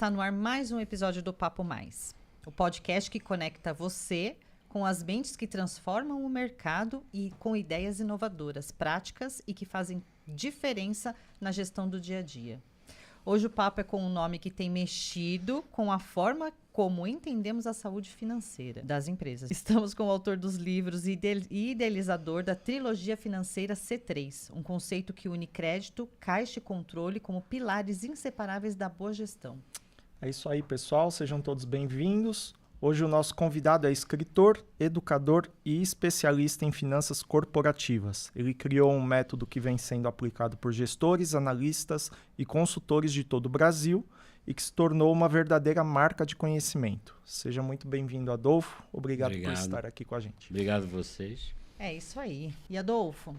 está no ar mais um episódio do Papo Mais, o podcast que conecta você com as mentes que transformam o mercado e com ideias inovadoras, práticas e que fazem diferença na gestão do dia a dia. Hoje o papo é com um nome que tem mexido com a forma como entendemos a saúde financeira das empresas. Estamos com o autor dos livros e idealizador da trilogia financeira C3, um conceito que une crédito, caixa e controle como pilares inseparáveis da boa gestão. É isso aí, pessoal. Sejam todos bem-vindos. Hoje o nosso convidado é escritor, educador e especialista em finanças corporativas. Ele criou um método que vem sendo aplicado por gestores, analistas e consultores de todo o Brasil e que se tornou uma verdadeira marca de conhecimento. Seja muito bem-vindo, Adolfo. Obrigado por estar aqui com a gente. Obrigado a vocês. É isso aí. E Adolfo,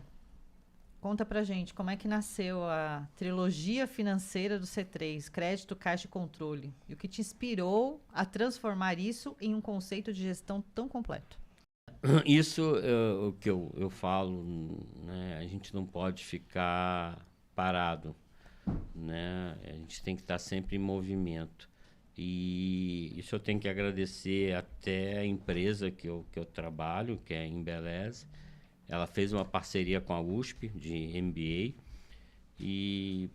conta pra gente como é que nasceu a trilogia financeira do C3, crédito, caixa e controle, e o que te inspirou a transformar isso em um conceito de gestão tão completo. Isso é o que eu falo, né? A gente não pode ficar parado, né? A gente tem que estar sempre em movimento. E isso eu tenho que agradecer até a empresa que eu trabalho, que é a Embeleze. Ela fez uma parceria com a USP de MBA e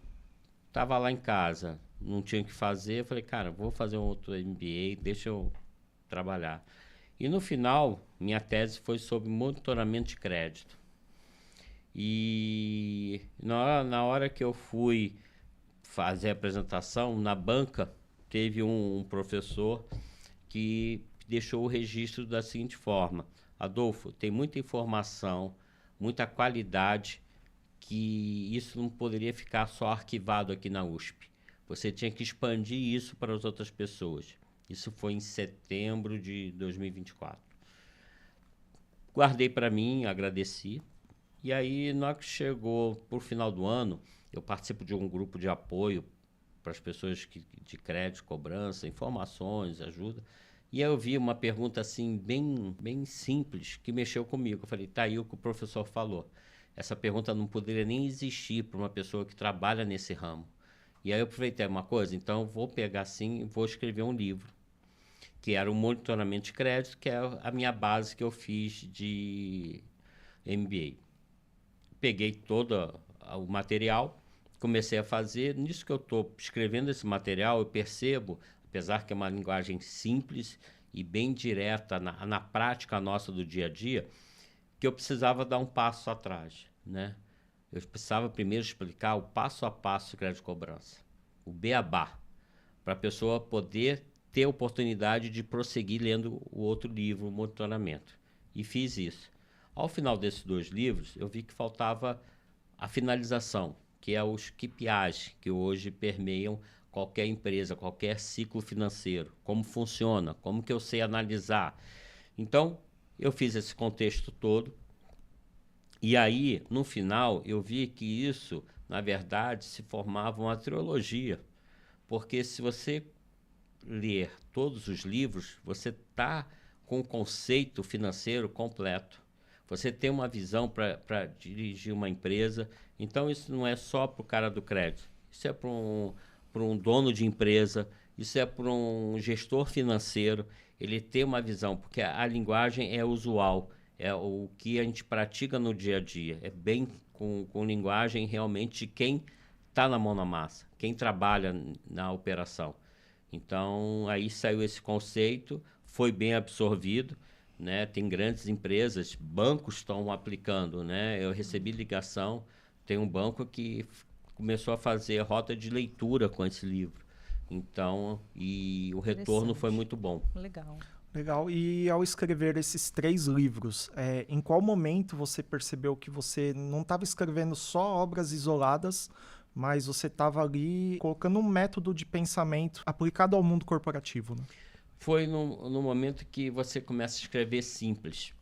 estava lá em casa, não tinha o que fazer. Eu falei, cara, vou fazer um outro MBA, deixa eu trabalhar. E no final, minha tese foi sobre monitoramento de crédito. E na hora que eu fui fazer a apresentação, na banca, teve um professor que deixou o registro da seguinte forma: Adolfo, tem muita informação, muita qualidade, que isso não poderia ficar só arquivado aqui na USP. Você tinha que expandir isso para as outras pessoas. Isso foi em setembro de 2024. Guardei para mim, agradeci. E aí, na hora que chegou por final do ano, eu participo de um grupo de apoio para as pessoas de crédito, cobrança, informações, ajuda. E aí eu vi uma pergunta assim, bem simples, que mexeu comigo. Eu falei, tá aí o que o professor falou. Essa pergunta não poderia nem existir para uma pessoa que trabalha nesse ramo. E aí eu aproveitei uma coisa, então eu vou pegar assim e vou escrever um livro, que era o monitoramento de crédito, que é a minha base que eu fiz de MBA. Peguei todo o material, comecei a fazer. Nisso que eu estou escrevendo esse material, eu percebo, apesar que é uma linguagem simples e bem direta na prática nossa do dia a dia, que eu precisava dar um passo atrás, né? Eu precisava primeiro explicar o passo a passo do crédito de cobrança, o beabá, para a pessoa poder ter a oportunidade de prosseguir lendo o outro livro, o monitoramento. E fiz isso. Ao final desses 2 livros, eu vi que faltava a finalização, que é os KPIs, que hoje permeiam qualquer empresa, qualquer ciclo financeiro. Como funciona, como que eu sei analisar. Então, eu fiz esse contexto todo. E aí, no final, eu vi que isso, na verdade, se formava uma trilogia. Porque se você ler todos os livros, você está com o conceito financeiro completo. Você tem uma visão para dirigir uma empresa. Então, isso não é só para o cara do crédito. Isso é para um dono de empresa, isso é para um gestor financeiro. Ele ter uma visão, porque a linguagem é usual, é o que a gente pratica no dia a dia. É bem com linguagem realmente de quem está na mão na massa, quem trabalha na operação. Então, aí saiu esse conceito, foi bem absorvido, né? Tem grandes empresas, bancos estão aplicando, né? Eu recebi ligação, tem um banco que começou a fazer rota de leitura com esse livro. Então, e o retorno foi muito bom. Legal. Legal. E ao escrever esses 3 livros, em qual momento você percebeu que você não estava escrevendo só obras isoladas, mas você estava ali colocando um método de pensamento aplicado ao mundo corporativo, né? Foi no momento que você começa a escrever simples,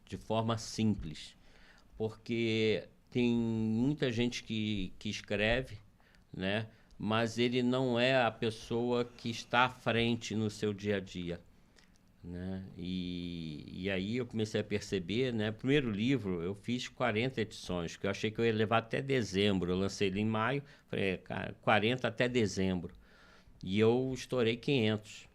de forma simples. Porque tem muita gente que escreve, né? Mas ele não é a pessoa que está à frente no seu dia a dia, né? E aí eu comecei a perceber, né? Primeiro livro eu fiz 40 edições, que eu achei que eu ia levar até dezembro. Eu lancei ele em maio, falei, cara, 40 até dezembro. e eu estourei 500.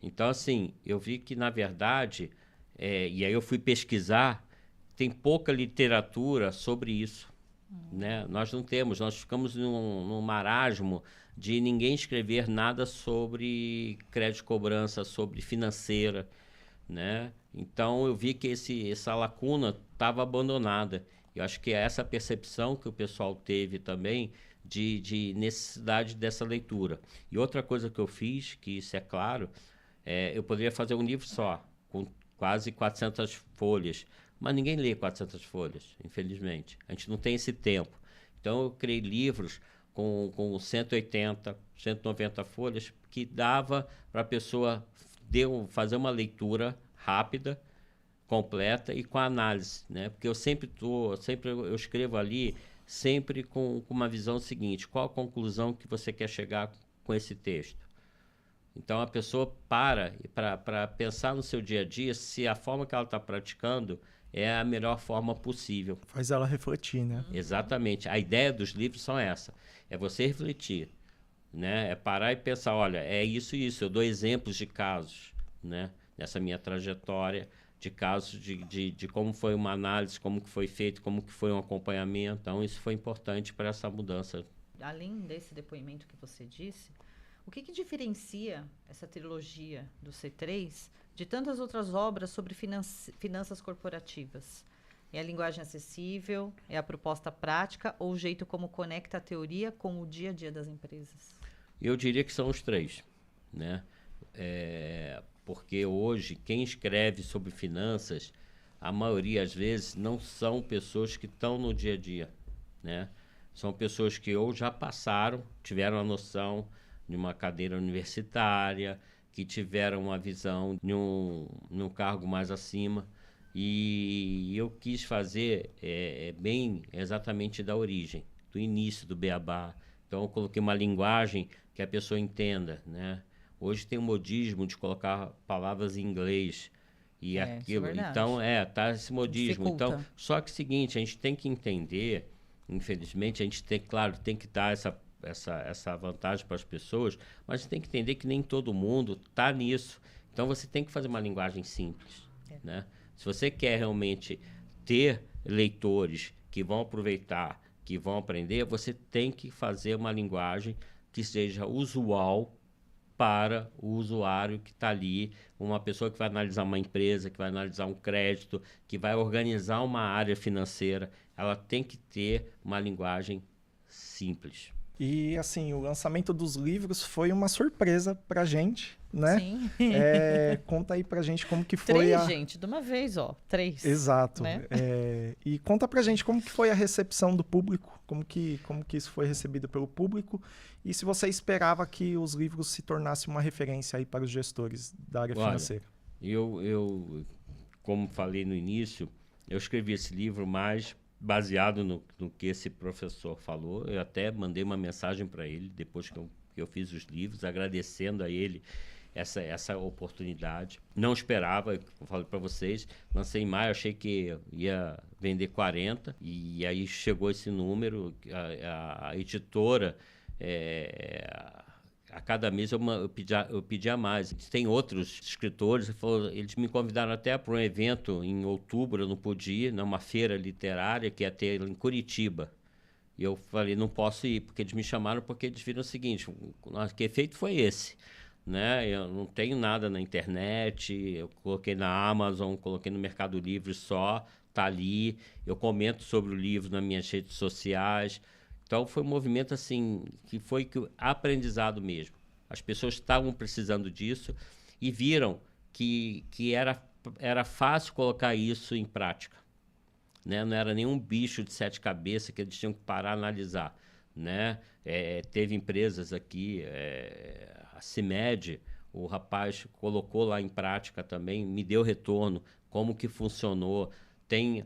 Então, assim, eu vi que, na verdade, e aí eu fui pesquisar, tem pouca literatura sobre isso. Né? Nós não temos, nós ficamos num marasmo de ninguém escrever nada sobre crédito de cobrança, sobre financeira, né? Então eu vi que essa lacuna estava abandonada. Eu acho que é essa percepção que o pessoal teve também de necessidade dessa leitura. E outra coisa que eu fiz, que isso é claro, eu poderia fazer um livro só, com quase 400 folhas, mas ninguém lê 400 folhas, infelizmente. A gente não tem esse tempo. Então eu criei livros com 180, 190 folhas, que dava para a pessoa fazer uma leitura rápida, completa e com análise, né? Porque eu sempre eu escrevo ali sempre com uma visão seguinte: qual a conclusão que você quer chegar com esse texto? Então a pessoa para pensar no seu dia a dia se a forma que ela está praticando é a melhor forma possível. Faz ela refletir, né? Exatamente. A ideia dos livros são essa: é você refletir, né? É parar e pensar, olha, é isso e isso. Eu dou exemplos de casos, né? Nessa minha trajetória, de casos de como foi uma análise, como que foi feito, como que foi um acompanhamento. Então, isso foi importante para essa mudança. Além desse depoimento que você disse, o que diferencia essa trilogia do C3 de tantas outras obras sobre finanças corporativas? É a linguagem acessível? É a proposta prática? Ou o jeito como conecta a teoria com o dia a dia das empresas? Eu diria que são os três, né? Porque hoje, quem escreve sobre finanças, a maioria, às vezes, não são pessoas que estão no dia a dia, né? São pessoas que ou já passaram, tiveram a noção de uma cadeira universitária, que tiveram uma visão de um cargo mais acima. E eu quis fazer bem exatamente da origem, do início do beabá. Então, eu coloquei uma linguagem que a pessoa entenda, né? Hoje tem um modismo de colocar palavras em inglês e aquilo. Isso é então, tá esse modismo. Dificulta. Então, só que é o seguinte, a gente tem que entender, infelizmente, a gente tem, claro, tem que dar essa vantagem para as pessoas, mas a gente tem que entender que nem todo mundo está nisso. Então, você tem que fazer uma linguagem simples, né? Se você quer realmente ter leitores que vão aproveitar, que vão aprender, você tem que fazer uma linguagem que seja usual para o usuário que está ali, uma pessoa que vai analisar uma empresa, que vai analisar um crédito, que vai organizar uma área financeira. Ela tem que ter uma linguagem simples. E, assim, o lançamento dos livros foi uma surpresa pra gente, né? Sim. Conta aí pra gente como que foi 3, gente, de uma vez, ó. 3. Exato. Né? E conta pra gente como que foi a recepção do público, como que isso foi recebido pelo público e se você esperava que os livros se tornassem uma referência aí para os gestores da área financeira. Eu, como falei no início, eu escrevi esse livro mais baseado no que esse professor falou. Eu até mandei uma mensagem para ele depois que eu fiz os livros, agradecendo a ele essa oportunidade. Não esperava, eu falei para vocês, lancei em maio, achei que ia vender 40, e aí chegou esse número. A editora, a cada mês eu pedia mais. Tem outros escritores, eles me convidaram até para um evento em outubro, eu não podia ir, numa feira literária que ia ter em Curitiba. E eu falei, não posso ir, porque eles me chamaram porque eles viram o seguinte: que efeito foi esse? Né? Eu não tenho nada na internet, eu coloquei na Amazon, coloquei no Mercado Livre só, tá ali, eu comento sobre o livro nas minhas redes sociais. Então foi um movimento assim, que foi aprendizado mesmo. As pessoas estavam precisando disso e viram que era fácil colocar isso em prática, né? Não era nenhum bicho de 7 cabeças que eles tinham que parar e analisar, né? Teve empresas aqui, a CIMED, o rapaz colocou lá em prática também, me deu retorno, como que funcionou. Tem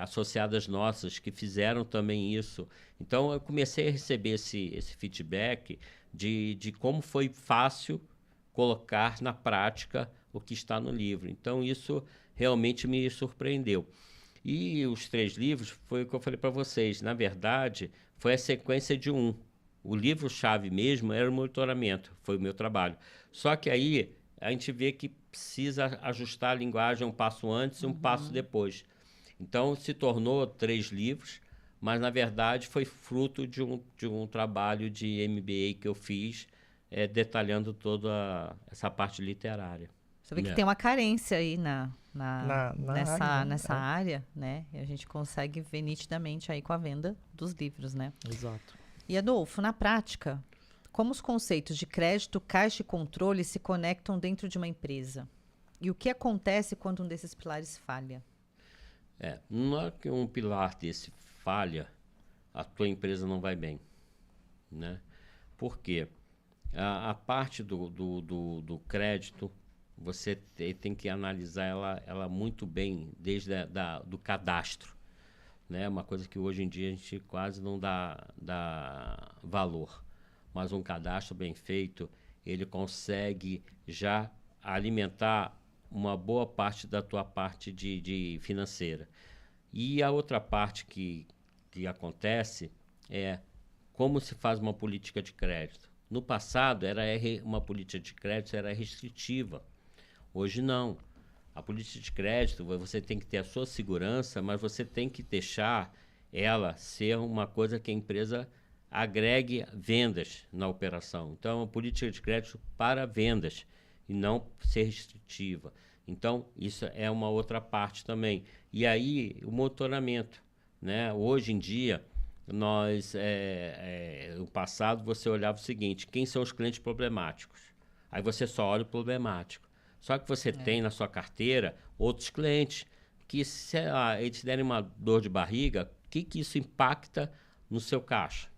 associadas nossas que fizeram também isso. Então, eu comecei a receber esse feedback de como foi fácil colocar na prática o que está no livro. Então, isso realmente me surpreendeu. E os 3 livros, foi o que eu falei para vocês, na verdade, foi a sequência de um, O livro-chave mesmo era o monitoramento, foi o meu trabalho. Só que aí a gente vê que precisa ajustar a linguagem um passo antes e um passo depois. Então, se tornou 3 livros, mas, na verdade, foi fruto de um trabalho de MBA que eu fiz, detalhando toda essa parte literária. Você vê que tem uma carência aí nessa área, área, né? E a gente consegue ver nitidamente aí com a venda dos livros, né? Exato. E, Adolfo, na prática, como os conceitos de crédito, caixa e controle se conectam dentro de uma empresa? E o que acontece quando um desses pilares falha? Não é que um pilar desse falha, a tua empresa não vai bem, né? Por quê? A parte do crédito, você tem que analisar ela muito bem desde do cadastro, né? Uma coisa que hoje em dia a gente quase não dá valor. Mas um cadastro bem feito, ele consegue já alimentar uma boa parte da tua parte de financeira. E a outra parte que acontece é como se faz uma política de crédito. No passado, uma política de crédito era restritiva. Hoje não. A política de crédito, você tem que ter a sua segurança, mas você tem que deixar ela ser uma coisa que a empresa agregue vendas na operação. Então, é uma política de crédito para vendas e não ser restritiva. Então, isso é uma outra parte também. E aí, o monitoramento, né? Hoje em dia, no passado, você olhava o seguinte, quem são os clientes problemáticos? Aí você só olha o problemático. Só que você tem na sua carteira outros clientes que, se eles derem uma dor de barriga, o que isso impacta no seu caixa?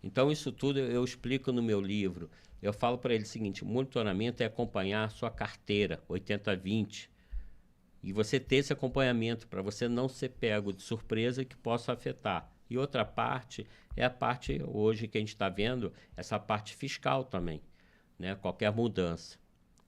Então, isso tudo eu explico no meu livro. Eu falo para ele o seguinte, monitoramento é acompanhar a sua carteira, 80-20, e você ter esse acompanhamento para você não ser pego de surpresa que possa afetar. E outra parte é a parte hoje que a gente está vendo, essa parte fiscal também, né? Qualquer mudança.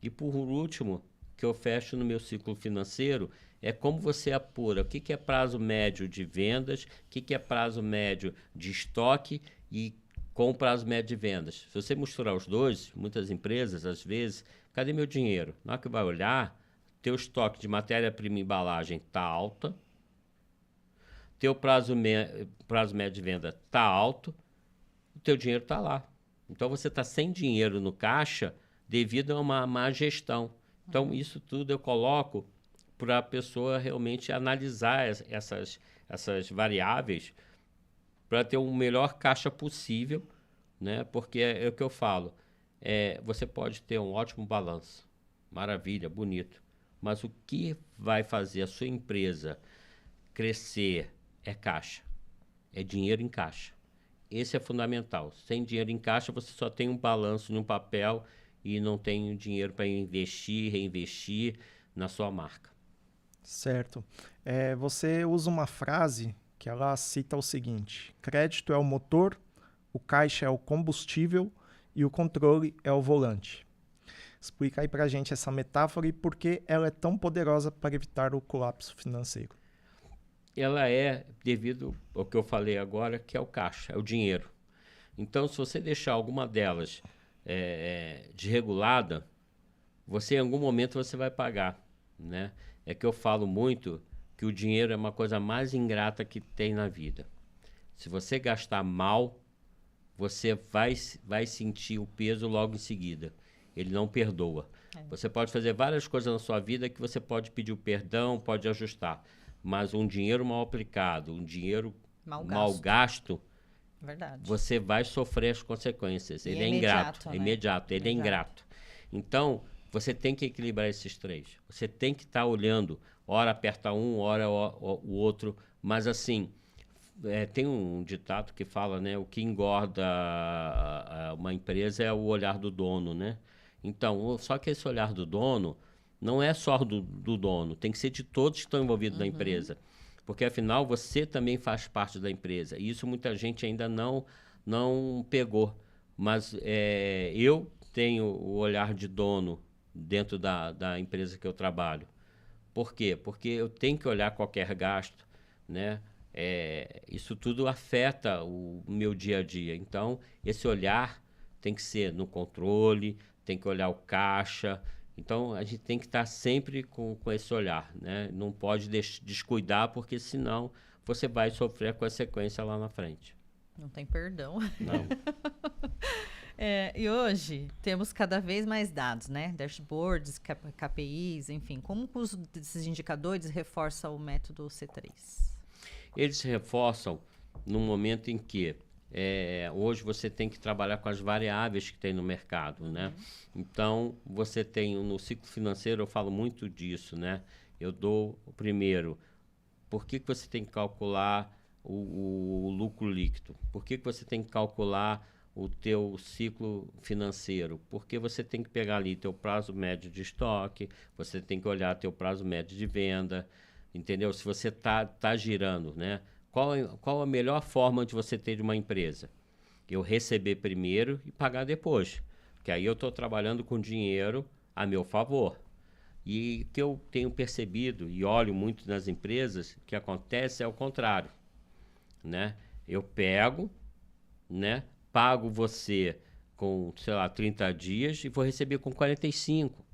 E por último, que eu fecho no meu ciclo financeiro, é como você apura o que é prazo médio de vendas, o que é prazo médio de estoque e com o prazo médio de vendas. Se você misturar os dois, muitas empresas, às vezes, cadê meu dinheiro? Na hora que vai olhar, teu estoque de matéria-prima e embalagem está alta, teu prazo médio de venda está alto, o teu dinheiro está lá. Então, você está sem dinheiro no caixa devido a uma má gestão. Então, isso tudo eu coloco para a pessoa realmente analisar essas variáveis para ter o melhor caixa possível, né? Porque é o que eu falo, você pode ter um ótimo balanço, maravilha, bonito, mas o que vai fazer a sua empresa crescer é caixa, é dinheiro em caixa. Esse é fundamental. Sem dinheiro em caixa, você só tem um balanço num papel e não tem dinheiro para investir, reinvestir na sua marca. Certo. Você usa uma frase que ela cita o seguinte: crédito é o motor, o caixa é o combustível e o controle é o volante. Explica aí pra gente essa metáfora e por que ela é tão poderosa para evitar o colapso financeiro. Ela é devido ao que eu falei agora, que é o caixa, é o dinheiro. Então, se você deixar alguma delas desregulada, em algum momento você vai pagar, né? É que eu falo muito que o dinheiro é uma coisa mais ingrata que tem na vida. Se você gastar mal, você vai sentir o peso logo em seguida. Ele não perdoa. Você pode fazer várias coisas na sua vida que você pode pedir o perdão, pode ajustar. Mas um dinheiro mal aplicado, um dinheiro mal gasto, Verdade. você vai sofrer as consequências. Ele é ingrato, né? é imediato, ele é ingrato. Então, você tem que equilibrar esses três. Você tem que estar olhando, hora aperta um, hora o outro. Mas assim, tem um ditado que fala, né? O que engorda uma empresa é o olhar do dono, né? Então, só que esse olhar do dono não é só do dono, tem que ser de todos que estão envolvidos na empresa. Porque, afinal, você também faz parte da empresa. E isso muita gente ainda não pegou. Mas eu tenho o olhar de dono dentro da empresa que eu trabalho. Por quê? Porque eu tenho que olhar qualquer gasto, né? isso tudo afeta o meu dia a dia. Então, esse olhar tem que ser no controle, tem que olhar o caixa. Então, a gente tem que estar sempre com esse olhar, né? Não pode descuidar, porque senão você vai sofrer a consequência lá na frente. Não tem perdão. Não. E hoje temos cada vez mais dados, né? Dashboards, KPIs, enfim. Como o uso desses indicadores reforça o método C3? Eles se reforçam no momento em que hoje você tem que trabalhar com as variáveis que tem no mercado, né? Então, você tem no ciclo financeiro, eu falo muito disso, né? Eu dou o primeiro, por que você tem que calcular o lucro líquido? Por que você tem que calcular o teu ciclo financeiro? Porque você tem que pegar ali teu prazo médio de estoque, você tem que olhar teu prazo médio de venda, entendeu? Se você tá girando, né? Qual a melhor forma de você ter de uma empresa? Eu receber primeiro e pagar depois. Porque aí eu estou trabalhando com dinheiro a meu favor. E o que eu tenho percebido e olho muito nas empresas, o que acontece é o contrário, né? Eu pego, né? Pago você com, sei lá, 30 dias e vou receber com 45.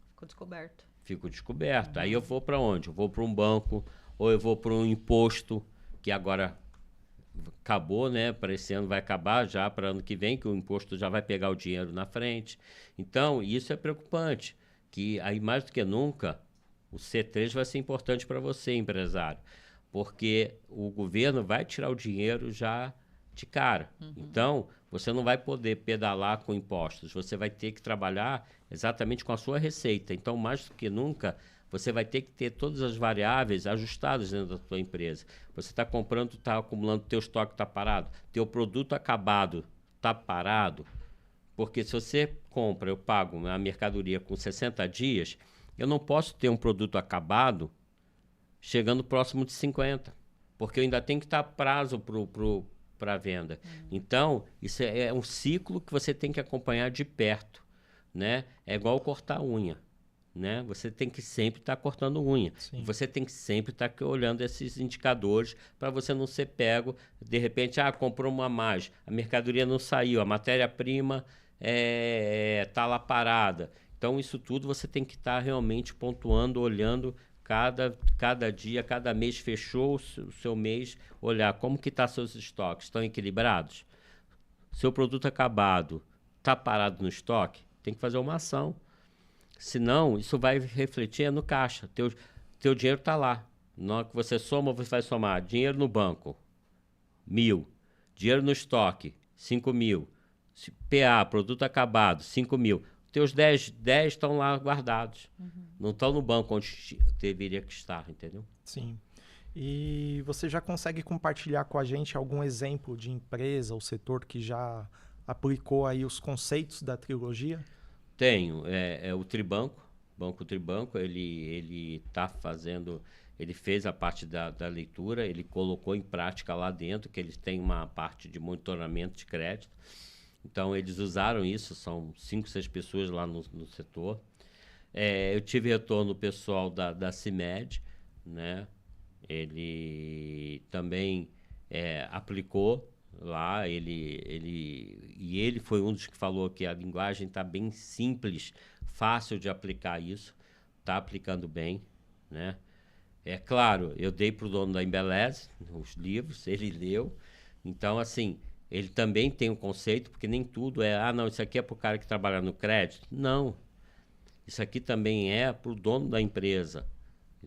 Ficou descoberto. Fico descoberto. Aí eu vou para onde? Eu vou para um banco ou eu vou para um imposto, que agora acabou, né? Para esse ano vai acabar já, para ano que vem, que o imposto já vai pegar o dinheiro na frente. Então, isso é preocupante, que aí mais do que nunca o C3 vai ser importante para você, empresário, porque o governo vai tirar o dinheiro já de cara. Então, você não vai poder pedalar com impostos, você vai ter que trabalhar exatamente com a sua receita. Então, mais do que nunca, você vai ter que ter todas as variáveis ajustadas dentro da sua empresa. Você está comprando, está acumulando, teu estoque está parado, teu produto acabado está parado, porque se você compra, eu pago a mercadoria com 60 dias, eu não posso ter um produto acabado chegando próximo de 50, porque eu ainda tenho que estar prazo para a venda. Então, isso é um ciclo que você tem que acompanhar de perto, né? É igual cortar unha, né? Você tem que sempre estar cortando unha. Sim. Você tem que sempre estar olhando esses indicadores para você não ser pego. De repente, comprou uma mais, a mercadoria não saiu, a matéria-prima está lá parada. Então, isso tudo você tem que estar realmente pontuando, olhando cada dia, cada mês, fechou o seu mês, olhar como que estão seus estoques, estão equilibrados? Seu produto acabado está parado no estoque? Tem que fazer uma ação. Senão, isso vai refletir no caixa. Teu dinheiro está lá. Na hora que você soma, você vai somar dinheiro no banco, 1.000. Dinheiro no estoque, 5.000. PA, produto acabado, 5.000. Teus 10 estão lá guardados. Não estão no banco onde deveria que estar, entendeu? Sim. E você já consegue compartilhar com a gente algum exemplo de empresa ou setor que já aplicou aí os conceitos da trilogia? Tenho. O Tribanco, Banco Tribanco, ele está fazendo... Ele fez a parte da leitura, ele colocou em prática lá dentro, que eles têm uma parte de monitoramento de crédito. Então, eles usaram isso, são 5, 6 pessoas lá no setor. Eu tive retorno pessoal da CIMED, né? Ele também aplicou lá, ele foi um dos que falou que a linguagem está bem simples, fácil de aplicar isso, está aplicando bem, né? É claro, eu dei para o dono da Embeleze os livros, ele leu, então assim... Ele também tem um conceito, porque nem tudo não, isso aqui é para o cara que trabalha no crédito. Não. Isso aqui também é para o dono da empresa,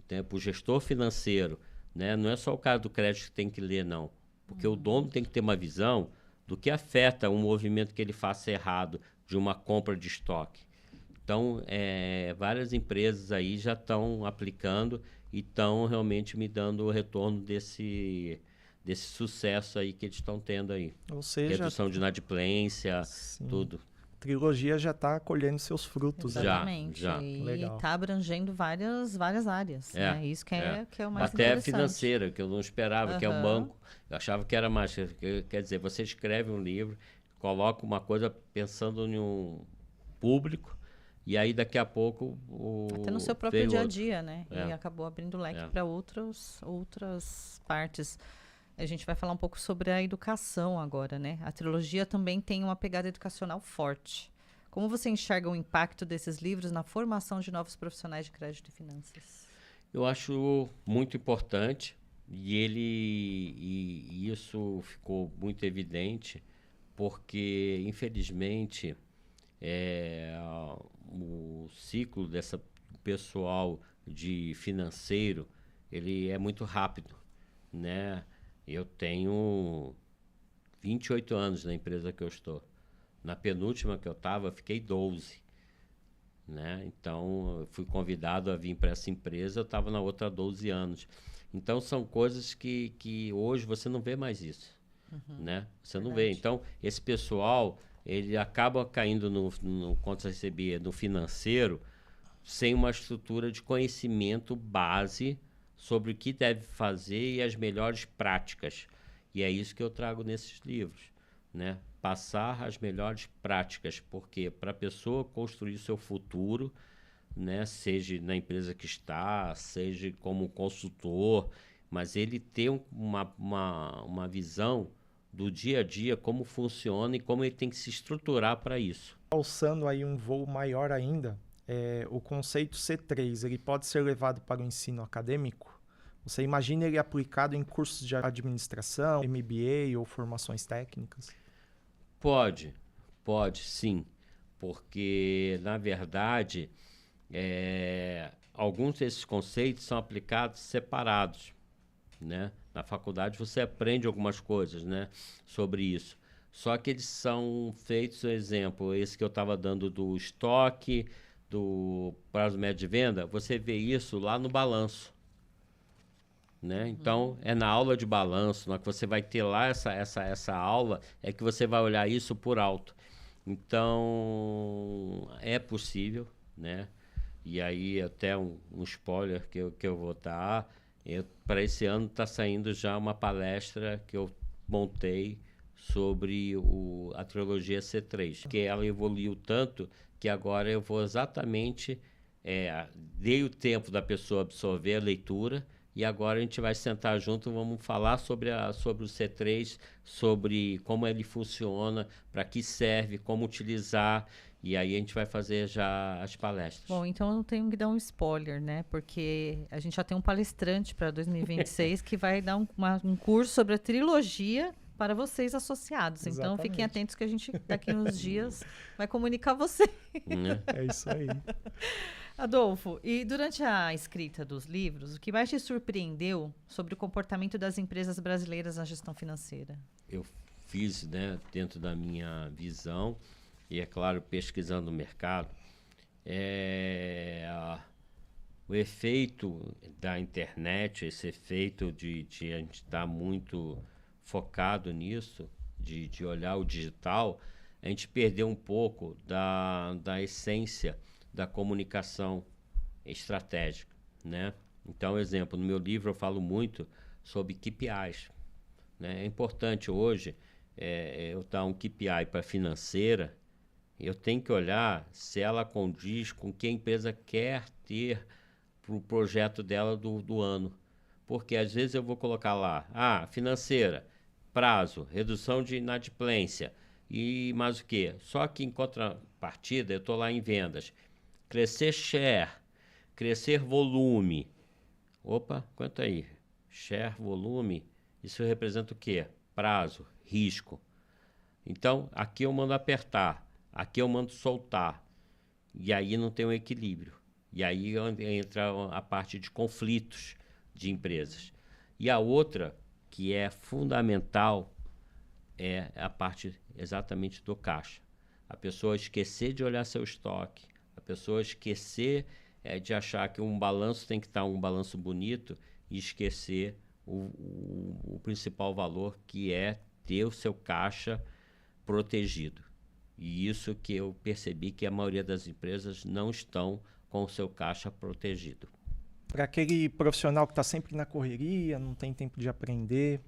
para o gestor financeiro, né? Não é só o cara do crédito que tem que ler, não. Porque o dono tem que ter uma visão do que afeta um movimento que ele faça errado de uma compra de estoque. Então, várias empresas aí já estão aplicando e estão realmente me dando o retorno desse sucesso aí que eles estão tendo aí. Ou seja, redução de inadimplência, sim, tudo. A trilogia já está colhendo seus frutos. Exatamente. Já. E está abrangendo várias áreas. Né? Isso que é o mais Até interessante. a financeira, que eu não esperava, que é o banco. Eu achava que era mais. Quer dizer, você escreve um livro, coloca uma coisa pensando em um público, E aí, daqui a pouco... Até no seu próprio veio dia a outro. dia, né? É. E acabou abrindo leque É. para outras partes. A gente vai falar um pouco sobre a educação agora, né? A trilogia também tem uma pegada educacional forte. Como você enxerga o impacto desses livros na formação de novos profissionais de crédito e finanças? Eu acho muito importante e isso ficou muito evidente porque, infelizmente, o ciclo dessa pessoal de financeiro, ele é muito rápido, né? Eu tenho 28 anos na empresa que eu estou. Na penúltima que eu estava, fiquei 12. Né? Então, eu fui convidado a vir para essa empresa, eu estava na outra há 12 anos. Então, são coisas que hoje você não vê mais isso. Né? Você não vê. Então, esse pessoal, ele acaba caindo no contas a receber, no financeiro, sem uma estrutura de conhecimento base sobre o que deve fazer e as melhores práticas. E é isso que eu trago nesses livros, né? Passar as melhores práticas, porque para a pessoa construir seu futuro, né? Seja na empresa que está, seja como consultor, mas ele ter uma visão do dia a dia, como funciona e como ele tem que se estruturar para isso. Alçando aí um voo maior ainda, o conceito C3, ele pode ser levado para o ensino acadêmico? Você imagina ele aplicado em cursos de administração, MBA ou formações técnicas? Pode sim, porque, na verdade, alguns desses conceitos são aplicados separados, né? Na faculdade você aprende algumas coisas, né, sobre isso. Só que eles são feitos, por exemplo, esse que eu estava dando do estoque, do prazo médio de venda, você vê isso lá no balanço. Né? Então, é na aula de balanço, na que você vai ter lá essa aula, é que você vai olhar isso por alto. Então, é possível, né? E aí, até um spoiler que eu vou dar, para esse ano está saindo já uma palestra que eu montei sobre a trilogia C3, que ela evoluiu tanto que agora eu vou exatamente, dei o tempo da pessoa absorver a leitura. E agora a gente vai sentar junto, vamos falar sobre o C3, sobre como ele funciona, para que serve, como utilizar, e aí a gente vai fazer já as palestras. Bom, então eu tenho que dar um spoiler, né? Porque a gente já tem um palestrante para 2026 que vai dar um curso sobre a trilogia para vocês associados. Então Exatamente. fiquem atentos que a gente daqui uns dias vai comunicar você. Né? É isso aí. Adolfo, e durante a escrita dos livros, o que mais te surpreendeu sobre o comportamento das empresas brasileiras na gestão financeira? Eu fiz, né, dentro da minha visão, e é claro, pesquisando o mercado, o efeito da internet, esse efeito de a gente estar muito focado nisso, de olhar o digital, a gente perdeu um pouco da essência da comunicação estratégica, né? Então, exemplo, no meu livro eu falo muito sobre KPIs, né? É importante hoje eu dar um KPI para a financeira, eu tenho que olhar se ela condiz com o que a empresa quer ter para o projeto dela do ano. Porque às vezes eu vou colocar lá, financeira, prazo, redução de inadimplência e mais o quê? Só que em contrapartida eu estou lá em vendas. Crescer share, crescer volume. Opa, quanto aí? Share, volume, isso representa o quê? Prazo, risco. Então, aqui eu mando apertar, aqui eu mando soltar. E aí não tem um equilíbrio. E aí entra a parte de conflitos de empresas. E a outra, que é fundamental, é a parte exatamente do caixa. A pessoa esquecer de olhar seu estoque, a pessoa esquecer de achar que um balanço tem que estar um balanço bonito e esquecer o principal valor, que é ter o seu caixa protegido. E isso que eu percebi que a maioria das empresas não estão com o seu caixa protegido. Para aquele profissional que está sempre na correria, não tem tempo de aprender,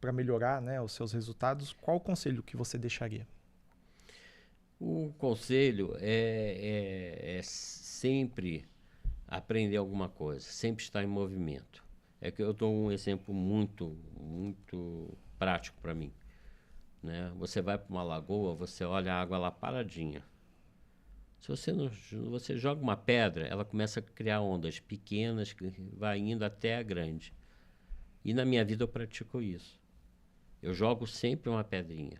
para melhorar, né, os seus resultados, qual o conselho que você deixaria? O conselho é sempre aprender alguma coisa, sempre estar em movimento. É que eu dou um exemplo muito prático para mim, né? Você vai para uma lagoa, você olha a água lá paradinha. Se você não, você joga uma pedra, ela começa a criar ondas pequenas que vai indo até a grande. E na minha vida eu pratico isso. Eu jogo sempre uma pedrinha.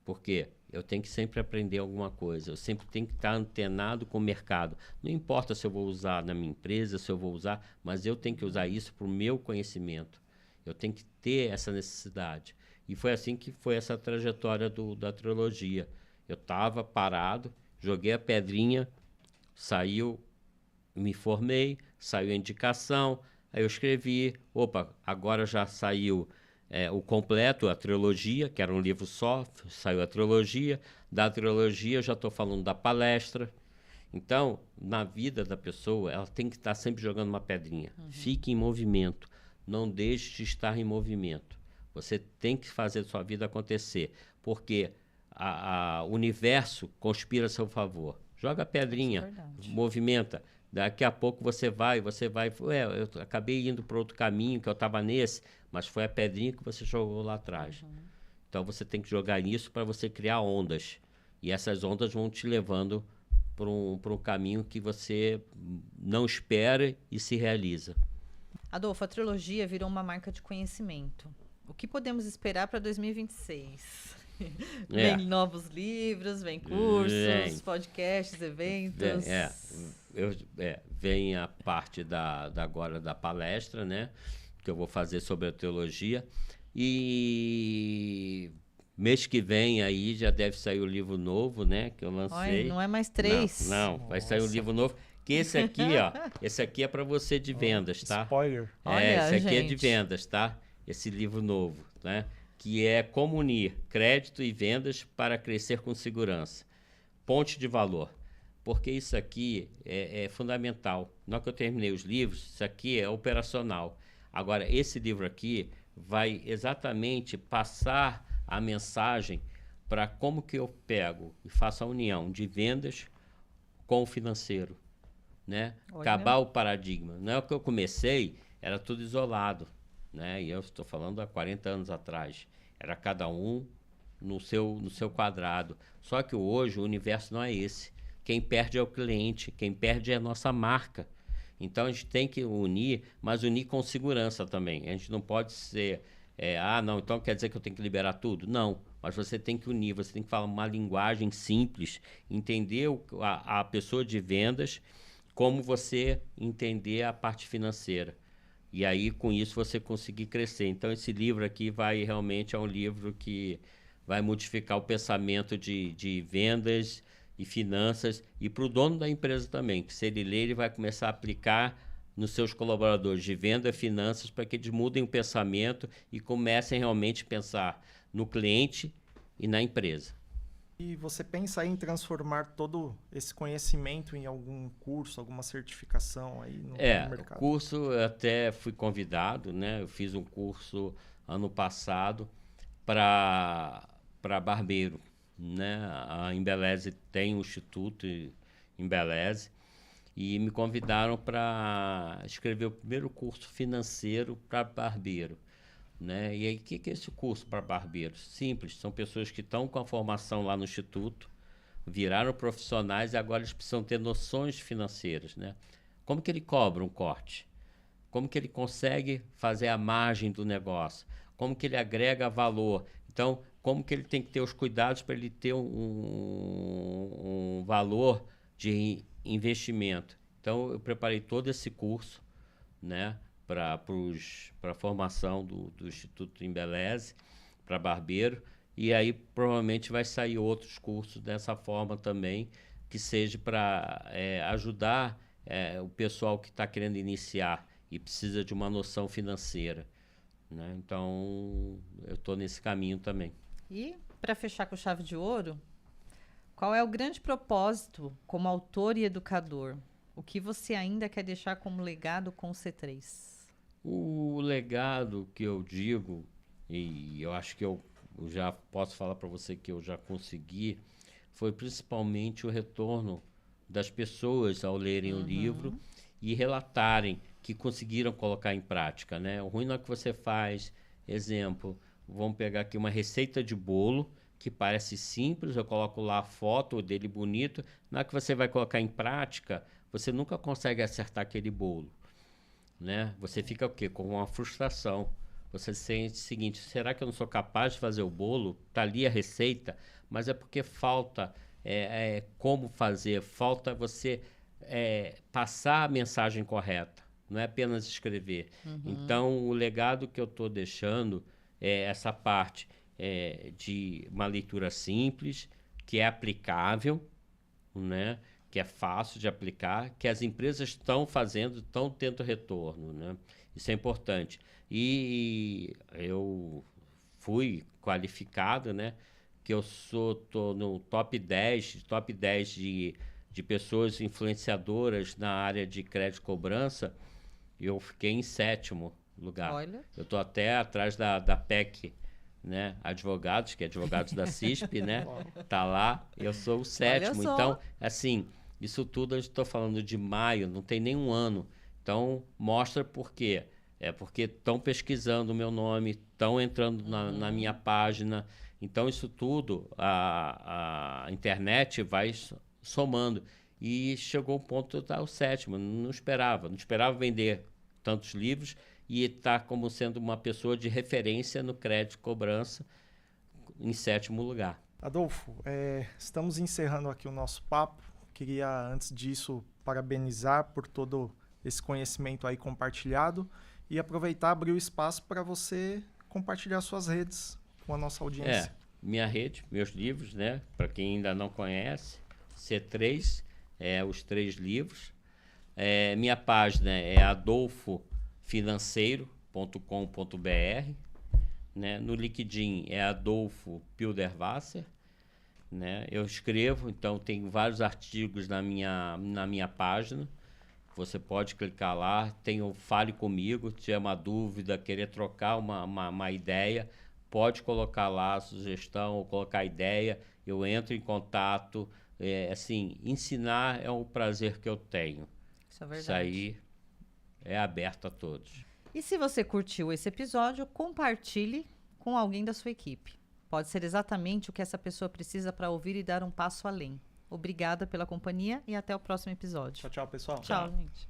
Por quê? Eu tenho que sempre aprender alguma coisa. Eu sempre tenho que estar antenado com o mercado. Não importa se eu vou usar na minha empresa, se eu vou usar, mas eu tenho que usar isso para o meu conhecimento. Eu tenho que ter essa necessidade. E foi assim que foi essa trajetória da trilogia. Eu estava parado, joguei a pedrinha, saiu, me formei, saiu a indicação, aí eu escrevi, opa, agora já saiu o completo, a trilogia, que era um livro só, saiu a trilogia, da trilogia eu já estou falando da palestra. Então, na vida da pessoa, ela tem que estar sempre jogando uma pedrinha. Fique em movimento, não deixe de estar em movimento. Você tem que fazer a sua vida acontecer, porque o universo conspira a seu favor. Joga a pedrinha, movimenta. Daqui a pouco você vai, eu acabei indo para outro caminho, que eu estava nesse, mas foi a pedrinha que você jogou lá atrás. Então você tem que jogar nisso para você criar ondas. E essas ondas vão te levando para um caminho que você não espera e se realiza. Adolfo, a trilogia virou uma marca de conhecimento. O que podemos esperar para 2026? Vem novos livros, vem cursos, podcasts, eventos. Vem a parte agora da palestra, né? Que eu vou fazer sobre a teologia. E mês que vem aí já deve sair o livro novo, né? Que eu lancei. Olha, não é mais 3. Não, vai sair um livro novo. Que esse aqui, ó, esse aqui é para você de vendas, tá? Spoiler. Esse aqui é de vendas, tá? Esse livro novo, né? Que é Como unir crédito e vendas para crescer com segurança. Ponte de valor. Porque isso aqui é fundamental. Na hora que eu terminei os livros, isso aqui é operacional. Agora, esse livro aqui vai exatamente passar a mensagem para como que eu pego e faço a união de vendas com o financeiro, né? Acabar o paradigma. Não é o que eu comecei, era tudo isolado, né? E eu estou falando há 40 anos atrás. Era cada um no seu quadrado. Só que hoje o universo não é esse. Quem perde é o cliente, quem perde é a nossa marca. Então a gente tem que unir, mas unir com segurança também. A gente não pode ser, não, então quer dizer que eu tenho que liberar tudo? Não, mas você tem que unir, você tem que falar uma linguagem simples, entender a pessoa de vendas, como você entender a parte financeira. E aí, com isso, você conseguir crescer. Então, esse livro aqui realmente é um livro que vai modificar o pensamento de vendas e finanças e para o dono da empresa também, que se ele ler, ele vai começar a aplicar nos seus colaboradores de venda e finanças para que eles mudem o pensamento e comecem realmente a pensar no cliente e na empresa. E você pensa em transformar todo esse conhecimento em algum curso, alguma certificação aí no mercado? Curso eu até fui convidado, né? Eu fiz um curso ano passado para barbeiro, né? A Embeleze tem um instituto em Embeleze e me convidaram para escrever o primeiro curso financeiro para barbeiro. Né? E aí, o que é esse curso para barbeiros? Simples, são pessoas que estão com a formação lá no Instituto, viraram profissionais e agora eles precisam ter noções financeiras. Né? Como que ele cobra um corte? Como que ele consegue fazer a margem do negócio? Como que ele agrega valor? Então, como que ele tem que ter os cuidados para ele ter um valor de investimento? Então, eu preparei todo esse curso, né? Para a formação do Instituto Embeleze, para barbeiro, e aí provavelmente vai sair outros cursos dessa forma também, que seja para ajudar o pessoal que está querendo iniciar e precisa de uma noção financeira. Né? Então, eu estou nesse caminho também. E, para fechar com chave de ouro, qual é o grande propósito como autor e educador? O que você ainda quer deixar como legado com o C3? O legado que eu digo, e eu acho que eu já posso falar para você que eu já consegui, foi principalmente o retorno das pessoas ao lerem o livro e relatarem que conseguiram colocar em prática, né? O ruim não é que você faz, exemplo, vamos pegar aqui uma receita de bolo, que parece simples, eu coloco lá a foto dele bonito, na hora que você vai colocar em prática, você nunca consegue acertar aquele bolo, né? Você fica o quê? Com uma frustração. Você sente o seguinte, será que eu não sou capaz de fazer o bolo? Está ali a receita, mas é porque falta como fazer, falta você passar a mensagem correta, não é apenas escrever. Então, o legado que eu estou deixando é essa parte de uma leitura simples, que é aplicável, né? Que é fácil de aplicar, que as empresas estão fazendo, estão tendo retorno, né? Isso é importante. E eu fui qualificado, né? Que eu tô no top 10 de pessoas influenciadoras na área de crédito e cobrança. Eu fiquei em 7º lugar. Olha. Eu estou até atrás da PEC, né? Advogados, que é advogados da CISP, né? Tá lá, eu sou o 7º. Então, assim, isso tudo eu estou falando de maio, não tem nenhum ano. Então, mostra por quê. É porque estão pesquisando o meu nome, estão entrando na minha página. Então, isso tudo, a internet vai somando. E chegou o ponto de eu estar o 7º. Não esperava vender tantos livros e estar como sendo uma pessoa de referência no crédito e cobrança em 7º lugar. Adolfo, estamos encerrando aqui o nosso papo. Queria, antes disso, parabenizar por todo esse conhecimento aí compartilhado e aproveitar, abrir o espaço para você compartilhar suas redes com a nossa audiência. Minha rede, meus livros, né? Para quem ainda não conhece, C3, os 3 livros. Minha página é adolfofinanceiro.com.br, né? No LinkedIn é Adolfo Pilderwasser, né? Eu escrevo, então tem vários artigos na minha página. Você pode clicar lá, tem o Fale Comigo, se tiver uma dúvida, querer trocar uma ideia, pode colocar lá a sugestão ou colocar a ideia, eu entro em contato. Assim, ensinar é um prazer que eu tenho. Isso é verdade. Isso aí é aberto a todos. E se você curtiu esse episódio, compartilhe com alguém da sua equipe. Pode ser exatamente o que essa pessoa precisa para ouvir e dar um passo além. Obrigada pela companhia e até o próximo episódio. Tchau, tchau, pessoal. Tchau, gente.